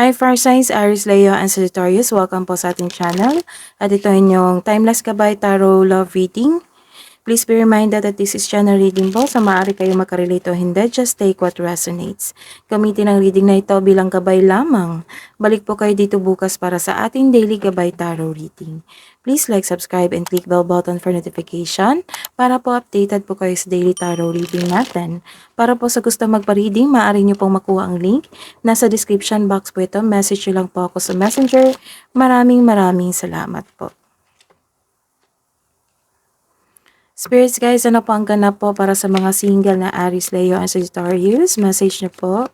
Hi Fire Signs, Aries, Leo, and Sagittarius. Welcome po sa ating channel. At ito inyong Timeless Gabay Tarot Love Reading. Please be reminded that this is channel reading po, so maaari kayo makarelate o hindi. Just take what resonates. Gamitin ang reading na ito bilang gabay lamang. Balik po kayo dito bukas para sa ating daily gabay tarot reading. Please like, subscribe, and click bell button for notification para po updated po kayo sa daily tarot reading natin. Para po sa gusto magpa-reading, maaari nyo pong makuha ang link. Nasa description box po ito. Message nyo lang po ako sa messenger. Maraming salamat po. Spirits guys, ano po ang ganap po para sa mga single na Aries, Leo, and Sagittarius? Message nyo po.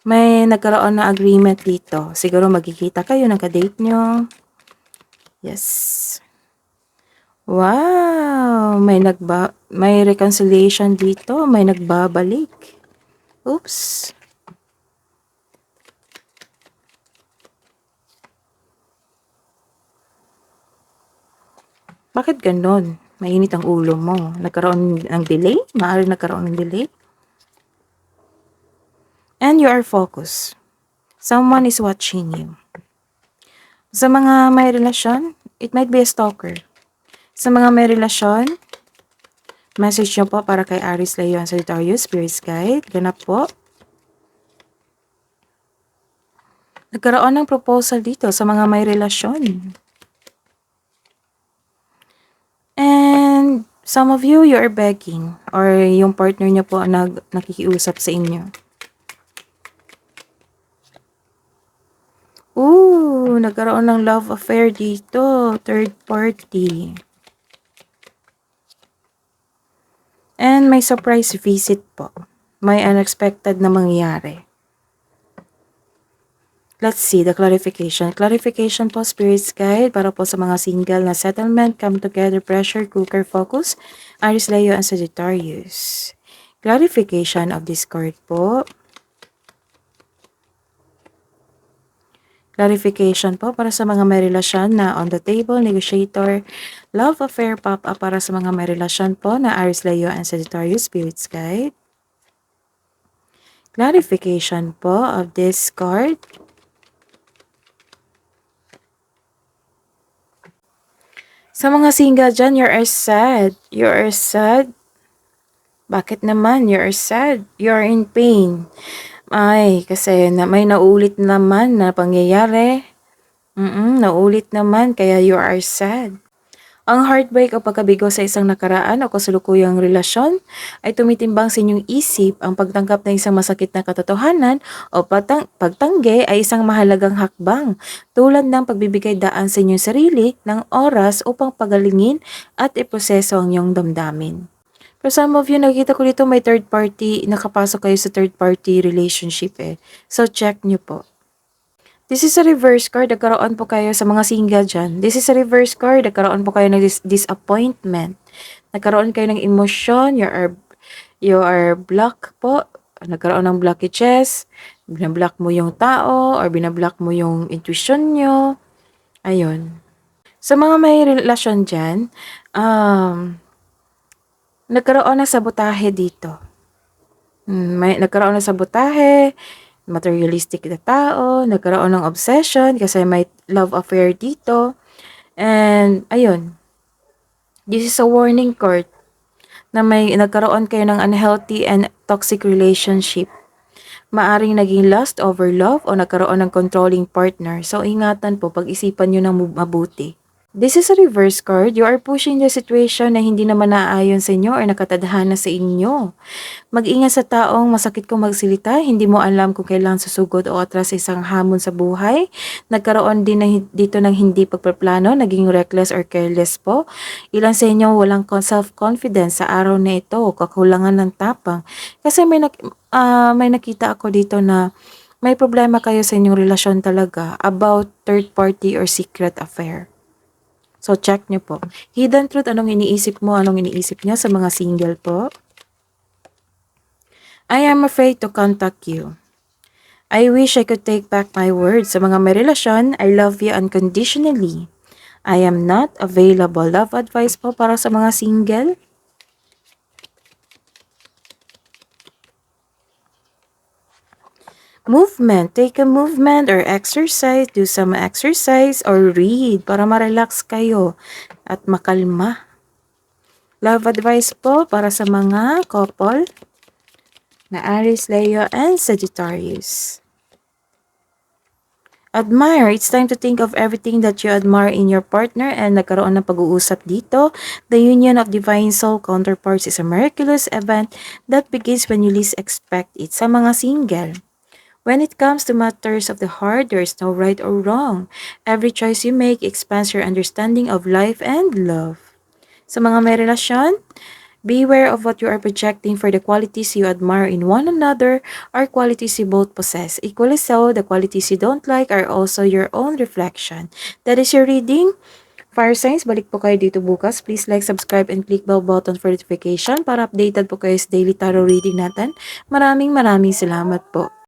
May nagkaroon na agreement dito. Siguro magkikita kayo ng kadate nyo. Yes. Wow! May reconciliation dito. May nagbabalik. Oops. Bakit ganon? Mainit ang ulo mo. Nagkaroon ng delay? Maaari nagkaroon ng delay? And you are focused. Someone is watching you. Sa mga may relasyon, it might be a stalker. Sa mga may relasyon, message nyo po para kay Aries, Leo, and Sagittarius, Spirit's Guide. Ganap po. Nagkaroon ng proposal dito sa mga may relasyon. And some of you are begging or yung partner niyo po nakikiusap sa inyo. Ooh, nagkaroon ng love affair dito, third party. And may surprise visit po. May unexpected na mangyayari. Let's see the clarification. Clarification po, Spirit's Guide, para po sa mga single na settlement, come together, pressure, cooker, focus, Aries, Leo, and Sagittarius. Clarification of this card po. Clarification po para sa mga may relasyon na on the table, negotiator, love affair pop-up para sa mga may relasyon po na Aries, Leo, and Sagittarius, Spirit's Guide. Clarification po of this card. Sa mga single dyan, you are sad. You are sad. Bakit naman? You are sad. You are in pain. Ay, kasi may naulit naman na pangyayari. Naulit naman, kaya you are sad. Ang heartbreak o pagkabigo sa isang nakaraan o kasalukuyang relasyon ay tumitimbang sa inyong isip. Ang pagtanggap ng isang masakit na katotohanan o pagtanggi ay isang mahalagang hakbang, tulad ng pagbibigay daan sa inyong sarili ng oras upang pagalingin at iproseso ang iyong damdamin. For some of you, nakita ko dito may third party, nakapasok kayo sa third party relationship So, check nyo po. This is a reverse card. Nagkaroon po kayo sa mga single dyan. This is a reverse card. Nagkaroon po kayo ng disappointment. Nagkaroon kayo ng emotion. You are block po. Nagkaroon ng blockages. Binablock mo yung tao or binablock mo yung intuition nyo. Ayun. Sa mga may relasyon dyan, nagkaroon ng sabotahe dito. Nagkaroon ng sabotahe, materialistic na tao, nagkaroon ng obsession kasi may love affair dito. And, ayun. This is a warning card na may nagkaroon kayo ng unhealthy and toxic relationship. Maaring naging lust over love o nagkaroon ng controlling partner. So, ingatan po, pag-isipan nyo ng mabuti. This is a reverse card. You are pushing the situation na hindi naman naaayon sa inyo or nakatadhana sa inyo. Mag-ingat sa taong masakit kong magsilita, hindi mo alam kung kailan susugod o atras sa isang hamon sa buhay. Nagkaroon din dito ng hindi pagpaplano, naging reckless or careless po. Ilan sa inyo walang self-confidence sa araw na ito, kakulangan ng tapang. Kasi may nakita ako dito na may problema kayo sa inyong relasyon talaga about third party or secret affair. So, check nyo po. Hidden truth, anong iniisip mo, anong iniisip niya sa mga single po? I am afraid to contact you. I wish I could take back my words. Sa mga may relasyon, I love you unconditionally. I am not available. Love advice po para sa mga single. Movement. Take a movement or exercise. Do some exercise or read para ma-relax kayo at makalma. Love advice po para sa mga couple na Aries, Leo, and Sagittarius. Admire. It's time to think of everything that you admire in your partner and nagkaroon ng pag-uusap dito. The union of divine soul counterparts is a miraculous event that begins when you least expect it. Sa mga single, when it comes to matters of the heart, there is no right or wrong. Every choice you make expands your understanding of life and love. Sa mga may relasyon, beware of what you are projecting, for the qualities you admire in one another are qualities you both possess. Equally so, the qualities you don't like are also your own reflection. That is your reading. Fire signs, balik po kayo dito bukas. Please like, subscribe, and click bell button for notification para updated po kayo sa daily tarot reading natin. Maraming salamat po.